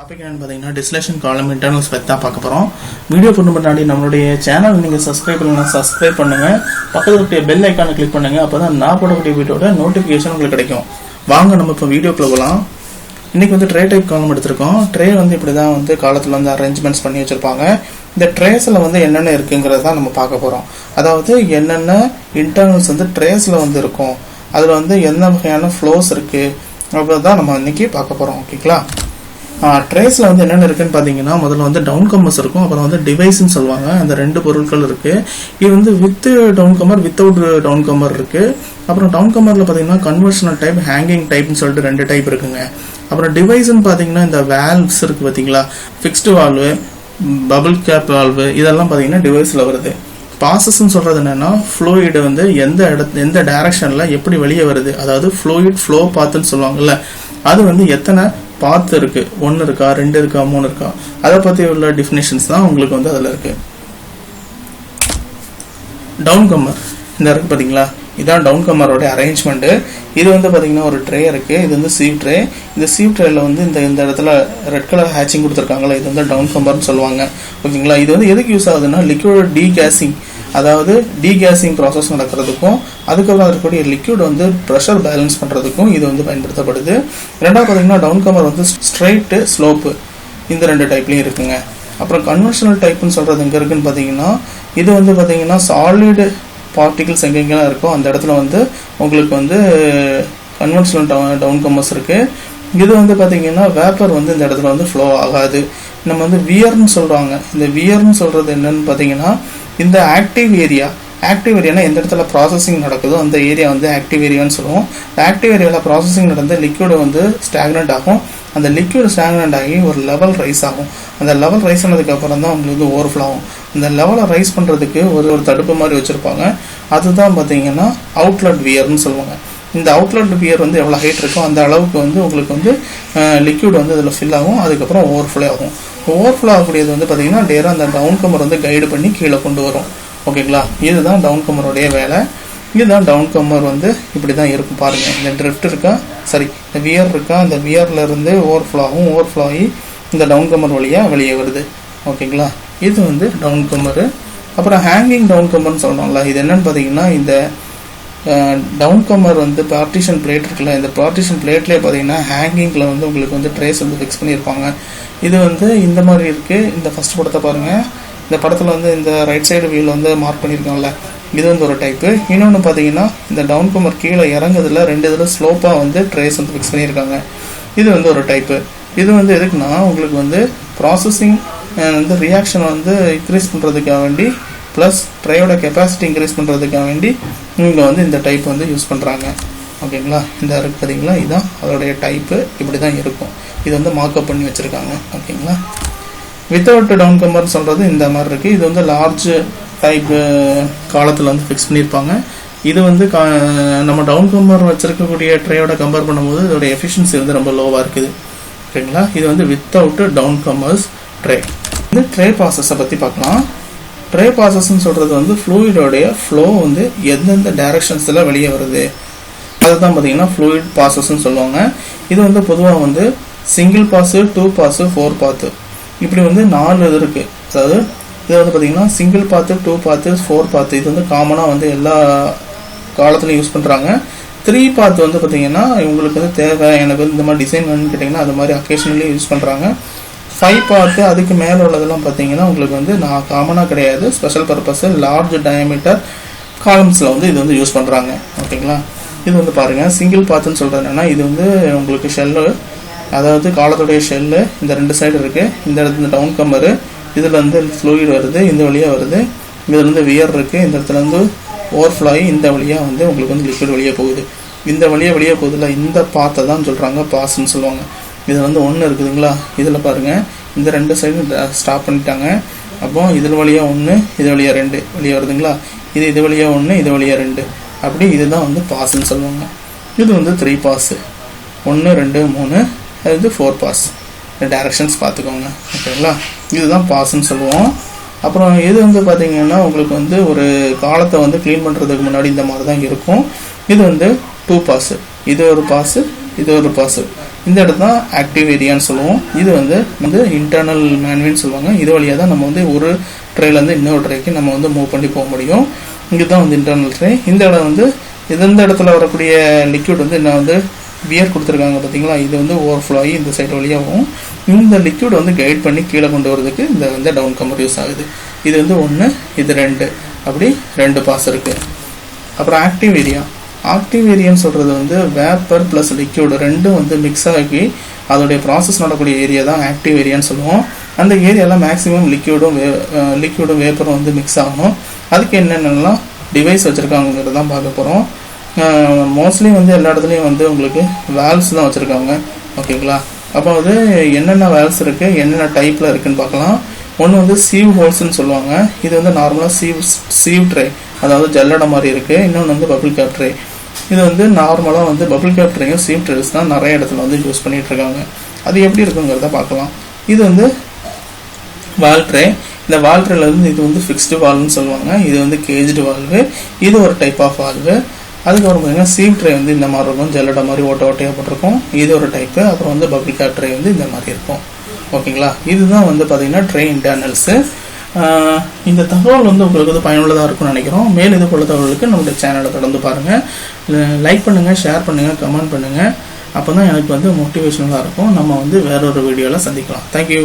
Topic என்னன்னு பார்த்தீங்கன்னா Distillation Column internals பற்றி தான் பார்க்க போகிறோம். வீடியோ போட்டு முன்னாடி நம்மளுடைய சேனல் நீங்கள் சப்ஸ்கிரைப் பண்ணலாம், சப்ஸ்கிரைப் பண்ணுங்கள். பக்கத்தில் இருக்க பெல் ஐக்கானை கிளிக் பண்ணுங்கள். அப்போ தான் நான் போடக்கூடிய வீடியோட நோட்டிஃபிகேஷன் உங்களுக்கு கிடைக்கும். வாங்க நம்ம இப்போ வீடியோக்குள்ள போகலாம். இன்றைக்கி வந்து ட்ரே டைப் காலம் எடுத்திருக்கோம். ட்ரே வந்து இப்படி தான் வந்து காலத்தில் வந்து அரேஞ்ச்மெண்ட்ஸ் பண்ணி வச்சுருப்பாங்க. இந்த ட்ரேஸில் வந்து என்னென்ன இருக்குங்கிறது தான் நம்ம பார்க்க போகிறோம். அதாவது என்னென்ன இன்டர்னல்ஸ் வந்து ட்ரேஸில் வந்து இருக்கும், அதில் வந்து என்ன வகையான ஃப்ளோஸ் இருக்குது அப்படி தான் நம்ம இன்றைக்கி பார்க்க போகிறோம். ஓகேங்களா? ட்ரேஸில் வந்து என்னென்ன இருக்குன்னு பார்த்தீங்கன்னா, முதல்ல வந்து டவுன்கமர்ஸ் இருக்கும், அப்புறம் வந்து டிவைஸ்ன்னு சொல்லுவாங்க. அந்த ரெண்டு பொருட்கள் இருக்குது. இது வந்து வித் டவுன்கமர், வித்தவுட் டவுன்கமர் இருக்குது. அப்புறம் டவுன்கமரில் பார்த்தீங்கன்னா கன்வர்ஷனல் டைப், ஹேங்கிங் டைப்னு சொல்லிட்டு ரெண்டு டைப் இருக்குங்க. அப்புறம் டிவைஸ்ன்னு பார்த்தீங்கன்னா இந்த வேல்வ்ஸ் இருக்குது பார்த்தீங்களா, fixed valve, bubble cap valve, இதெல்லாம் பார்த்தீங்கன்னா டிவைஸில் வருது. ப்ராசஸ்ன்னு சொல்கிறது என்னென்னா, ஃப்ளூயிடு வந்து எந்த டைரக்ஷனில் எப்படி வெளியே வருது, அதாவது ஃப்ளூயிட் ஃப்ளோ பாத்துன்னு சொல்லுவாங்கல்ல, அது வந்து எத்தனை பாத்து இருக்கு, 1 இருக்கா, 2 இருக்கா, 3 இருக்கா, அதை பற்றி உள்ள டிஃபினேஷன்ஸ் தான் உங்களுக்கு வந்து அதில் இருக்கு. டவுன்கமர் இந்த இருக்கு பார்த்தீங்களா, இதுதான் டவுன்கமரோட அரேஞ்ச்மெண்ட்டு. இது வந்து பார்த்தீங்கன்னா ஒரு ட்ரே இருக்குது. இது வந்து சீவ் ட்ரே. இந்த சீவ் ட்ரேயில் வந்து இந்த இடத்துல ரெட் கலர் ஹேச்சிங் கொடுத்துருக்காங்களா, இது வந்து டவுன்கமர்னு சொல்லுவாங்க. ஓகேங்களா? இது வந்து எதுக்கு யூஸ் ஆகுதுன்னா, லிக்விட் டீகேசிங், அதாவது டீகேசிங் ப்ராசஸ் நடக்கிறதுக்கும், அதுக்கப்புறம் இருக்கக்கூடிய லிக்விட் வந்து ப்ரெஷர் பேலன்ஸ் பண்ணுறதுக்கும் இது வந்து பயன்படுத்தப்படுது. ரெண்டாவது பார்த்தீங்கன்னா டவுன்கமர் வந்து ஸ்ட்ரைட்டு, ஸ்லோப்பு, இந்த ரெண்டு டைப்லையும் இருக்குங்க. அப்புறம் கன்வென்ஷனல் டைப்னு சொல்கிறது எங்கே இருக்குன்னு பார்த்தீங்கன்னா, இது வந்து பார்த்தீங்கன்னா சாலிடு பார்ட்டிகிள்ஸ் எங்கெங்கெல்லாம் இருக்கோ அந்த இடத்துல வந்து உங்களுக்கு வந்து கன்வென்ஷனல் டவுன்கமர்ஸ் இருக்குது. இது வந்து பார்த்தீங்கன்னா வேப்பர் வந்து இந்த இடத்துல வந்து ஃப்ளோ ஆகாது. நம்ம வந்து வியர்னு சொல்கிறாங்க. இந்த வியர்னு சொல்கிறது என்னன்னு பார்த்தீங்கன்னா, இந்த ஆக்டிவ் ஏரியானா எந்த இடத்துல ப்ராசஸிங் நடக்குதோ அந்த ஏரியா வந்து ஆக்டிவ் ஏரியான்னு சொல்லுவோம். ஆக்டிவ் ஏரியாவில் ப்ராசஸிங் நடந்து லிக்விடு வந்து ஸ்டாக்னண்ட் ஆகும். அந்த லிக்விட் ஸ்டாக்னண்ட் ஆகி ஒரு லெவல் ரைஸ் ஆகும். அந்த லெவல் ரைஸ் ஆனதுக்கப்புறம் தான் உங்களுக்கு வந்து ஓவர்ஃப்ளோ ஆகும். அந்த லெவலை ரைஸ் பண்ணுறதுக்கு ஒரு தடுப்பு மாதிரி வச்சுருப்பாங்க. அதுதான் பார்த்தீங்கன்னா அவுட்லெட் வியர்னு சொல்லுவாங்க. இந்த அவுட்லெட் வியர் வந்து எவ்வளோ ஹைட் இருக்கோ அந்த அளவுக்கு வந்து உங்களுக்கு வந்து லிக்விட் வந்து அதில் ஃபில் ஆகும். அதுக்கப்புறம் ஓவர்ஃப்ளோ ஆகும். ஓவர்ஃப்ளோ ஆகக்கூடியது வந்து பார்த்தீங்கன்னா டேராக அந்த டவுன்கமர் வந்து கைடு பண்ணி கீழே கொண்டு வரும். ஓகேங்களா? இதுதான் டவுன்கமருடைய வேலை. இதுதான் டவுன்கமர் வந்து இப்படி தான் இருக்கும் பாருங்கள். இந்த ட்ரிஃப்ட் இருக்கா, இந்த வியர் இருக்கா, அந்த வியரில் இருந்து ஓவர்ஃப்ளோ ஆகும். ஓவர்ஃப்ளோ ஆகி இந்த டவுன்கமர் வழியாக வெளியே வருது. ஓகேங்களா? இது வந்து டவுன்கமரு. அப்புறம் ஹேங்கிங் டவுன்கமர்னு சொல்கிறோம்ல, இது என்னன்னு பார்த்தீங்கன்னா, இந்த டவுன்கமர் வந்து பார்ட்டிஷன் பிளேட் இருக்குல்ல, இந்த பார்ட்டிஷன் பிளேட்லேயே பார்த்தீங்கன்னா ஹேங்கிங்கில் வந்து உங்களுக்கு வந்து ட்ரேஸ் வந்து ஃபிக்ஸ் பண்ணியிருப்பாங்க. இது வந்து இந்த மாதிரி இருக்குது. இந்த ஃபஸ்ட் படத்தை பாருங்கள். இந்த படத்தில் வந்து இந்த ரைட் சைடு வியூவில் வந்து மார்க் பண்ணியிருக்கோம்ல, இது வந்து ஒரு டைப்பு. இன்னொன்று பார்த்தீங்கன்னா, இந்த டவுன்கமர் கீழே இறங்குறதுல 2 இதில் ஸ்லோப்பாக வந்து ட்ரேஸ் வந்து ஃபிக்ஸ் பண்ணியிருக்காங்க. இது வந்து ஒரு டைப்பு. இது வந்து எதுக்குன்னா, உங்களுக்கு வந்து ப்ராசஸிங் வந்து ரியாக்ஷனை வந்து இன்க்ரீஸ் பண்ணுறதுக்காக வேண்டி, ப்ளஸ் ட்ரையோட கெப்பாசிட்டி இன்க்ரீஸ் பண்ணுறதுக்காக வேண்டி இவங்க வந்து இந்த டைப் வந்து யூஸ் பண்ணுறாங்க. ஓகேங்களா? இந்த இருக்கு பார்த்தீங்களா, இதுதான் அதோடைய டைப்பு. இப்படி தான் இருக்கும். இது வந்து மார்க்அப் பண்ணி வச்சுருக்காங்க. ஓகேங்களா? வித்தவுட் டவுன்கமர் சொல்கிறது இந்த மாதிரி இருக்குது. இது வந்து லார்ஜ் டைப் காலத்தில் வந்து ஃபிக்ஸ் பண்ணியிருப்பாங்க. இது வந்து நம்ம டவுன்கமர் வச்சுருக்கக்கூடிய ட்ரையோட கம்பேர் பண்ணும்போது இதோட எஃபிஷியன்சி வந்து ரொம்ப லோவாக இருக்குது. ஓகேங்களா? இது வந்து வித்தவுட் டவுன்கமர்ஸ் ட்ரே. இந்த ட்ரே ப்ராசஸை பற்றி பார்க்கலாம். ட்ரே ப்ராசஸ்ன்னு சொல்கிறது வந்து ஃப்ளூயிடோடைய ஃப்ளோ வந்து எந்தெந்த டைரக்ஷன்ஸில் வெளியே வருது, அதுதான் பார்த்தீங்கன்னா ஃப்ளூயிட் ப்ராசஸ்ன்னு சொல்லுவாங்க. இது வந்து பொதுவாக வந்து சிங்கிள் பாஸு, 2 பாஸு, 4 பாத்து, இப்படி வந்து 4 இது இருக்குது. அதாவது இது வந்து பார்த்தீங்கன்னா சிங்கிள் பாத்து, 2 பாத்து, 4 பாத்து, இது வந்து காமனாக வந்து எல்லா காலத்துலையும் யூஸ் பண்ணுறாங்க. 3 பாத்து வந்து பார்த்தீங்கன்னா இவங்களுக்கு வந்து தேவை, எனக்கு வந்து இந்த மாதிரி டிசைன் வேணும்னு கேட்டிங்கன்னா அது மாதிரி அக்கேஷனலி யூஸ் பண்ணுறாங்க. 5 பாத்து, அதுக்கு மேலே உள்ளதெல்லாம் பார்த்தீங்கன்னா உங்களுக்கு வந்து நான் காமனாக கிடையாது, ஸ்பெஷல் பர்பஸ் லார்ஜ் டயமீட்டர் காலம்ஸில் வந்து இது வந்து யூஸ் பண்ணுறாங்க. ஓகேங்களா? இது வந்து பாருங்கள், சிங்கிள் பாத்துன்னு சொல்கிறது என்னென்னா, இது வந்து உங்களுக்கு ஷெல்லு, அதாவது காலத்துடைய ஷெல்லு இந்த 2 சைடு இருக்குது. இந்த இடத்துல டவுன் கம்மரு, இதில் வந்து ஃப்ளூயிட் வருது, இந்த வழியாக வருது. இதில் வந்து வியர் இருக்குது, இந்த இடத்துல வந்து ஓவர்ஃப்ளோ ஆகி இந்த வழியாக வந்து உங்களுக்கு வந்து லிக்விட் வெளியே போகுது. இந்த வழியாக வெளியே போகுதுல, இந்த பாத்தை தான் சொல்கிறாங்க பாஸ்ன்னு சொல்லுவாங்க. இது வந்து 1 இருக்குதுங்களா, இதில் பாருங்கள் இந்த 2 சைடும் ஸ்டாப் பண்ணிட்டாங்க. அப்போ இதில் வழியாக 1, இது வழியாக 2 வெளியே வருதுங்களா, இது வழியாக 1, இது வழியாக 2, அப்படி இதுதான் வந்து பாஸ்ன்னு சொல்லுவாங்க. இது வந்து 3 பாஸ், 1, 2, 3, அது 4 பாஸ். டைரக்ஷன்ஸ் பார்த்துக்கோங்க. ஓகேங்களா? இதுதான் பாஸ்ன்னு சொல்லுவோம். அப்புறம் இது வந்து பார்த்தீங்கன்னா உங்களுக்கு வந்து ஒரு காலத்தை வந்து க்ளீன் பண்ணுறதுக்கு முன்னாடி இந்த மாதிரி தான் இருக்கும். இது வந்து 2 பாஸு, இது ஒரு பாஸு, இது ஒரு பாஸு. இந்த இடம் தான் ஆக்டிவ் ஏரியான்னு சொல்லுவோம். இது வந்து இன்டர்னல் மேன்வேன்னு சொல்லுவாங்க. இது வழியாக தான் நம்ம வந்து ஒரு ட்ரேலேருந்து இன்னொரு ட்ரேக்கு நம்ம வந்து மூவ் பண்ணி போக முடியும். இங்கே தான் வந்து இன்டர்னல் ட்ரே. இந்த இடம் வந்து இந்த இடத்துல வரக்கூடிய லிக்விட் வந்து என்ன வந்து வியர் கொடுத்துருக்காங்க பார்த்தீங்களா, இது வந்து ஓவர்ஃப்ளோ ஆகி இந்த சைடு வழியாகவும் இந்த லிக்விட் வந்து கைட் பண்ணி கீழே கொண்டு வரதுக்கு இந்த வந்து டவுன் கமர் யூஸ் ஆகுது. இது வந்து 1, இது 2, அப்படி 2 பாஸ் இருக்குது. அப்புறம் ஆக்டிவ் ஏரியா. ஆக்டிவ் ஏரியான்னு சொல்கிறது வந்து வேப்பர் ப்ளஸ் லிக்யூடு ரெண்டும் வந்து மிக்ஸ் ஆகி அதோடைய ப்ராசஸ் நடக்கூடிய ஏரியா தான் ஆக்டிவ் ஏரியான்னு சொல்லுவோம். அந்த ஏரியாவில் மேக்ஸிமம் லிக்யூடும் வேப்பரும் வந்து மிக்ஸ் ஆகணும். அதுக்கு என்னென்னலாம் டிவைஸ் வச்சுருக்காங்கிறது தான் பார்க்க போகிறோம். மோஸ்ட்லி வந்து எல்லா இடத்துலையும் வந்து உங்களுக்கு வேல்வ்ஸ் தான் வச்சுருக்காங்க. ஓகேங்களா? அப்போ வந்து என்னென்ன வேல்வ்ஸ் இருக்குது, என்னென்ன டைப்பில் இருக்குதுன்னு பார்க்கலாம். ஒன்று வந்து சீவ் ஹோல்ஸ்ன்னு சொல்லுவாங்க. இது வந்து நார்மலாக சீவ் ட்ரே, அதாவது ஜல்லடை மாதிரி இருக்குது. இன்னொன்று வந்து பபிள் கேப் ட்ரே. இது வந்து நார்மலாக வந்து பபிள் கேப் ட்ரேயும் சீவ் ட்ரேஸ் தான் நிறைய இடத்துல வந்து யூஸ் பண்ணிகிட்டு இருக்காங்க. அது எப்படி இருக்குங்கிறத பார்க்கலாம். இது வந்து வால் ட்ரே. இந்த வால் ட்ரேல வந்து இது வந்து ஃபிக்ஸ்டு வால்வ்னு சொல்லுவாங்க. இது வந்து கேஜ்டு வால்வு. இது ஒரு டைப் ஆஃப் வால்வு. அதுக்கப்புறம் பார்த்தீங்கன்னா சீவ் ட்ரே வந்து இந்த மாதிரி இருக்கும், ஜல்லடை மாதிரி ஓட்டையாக போட்டிருக்கும். இது ஒரு டைப்பு. அப்புறம் வந்து பபிள் கேப் ட்ரே வந்து இந்த மாதிரி இருக்கும். ஓகேங்களா? இதுதான் வந்து பார்த்தீங்கன்னா ட்ரே இன்டர்னல்ஸு. இந்த தகவல் வந்து உங்களுக்கு வந்து பயனுள்ளதாக இருக்கும்னு நினைக்கிறோம். மேலும் இது போல தகவலுக்கு நம்மளுடைய சேனலை தொடர்ந்து பாருங்கள். லைக் பண்ணுங்கள், ஷேர் பண்ணுங்கள், கமெண்ட் பண்ணுங்கள். அப்போ தான் எனக்கு வந்து மோட்டிவேஷனலாக இருக்கும். நம்ம வந்து வேறொரு வீடியோவில் சந்திக்கலாம். தேங்க்யூ.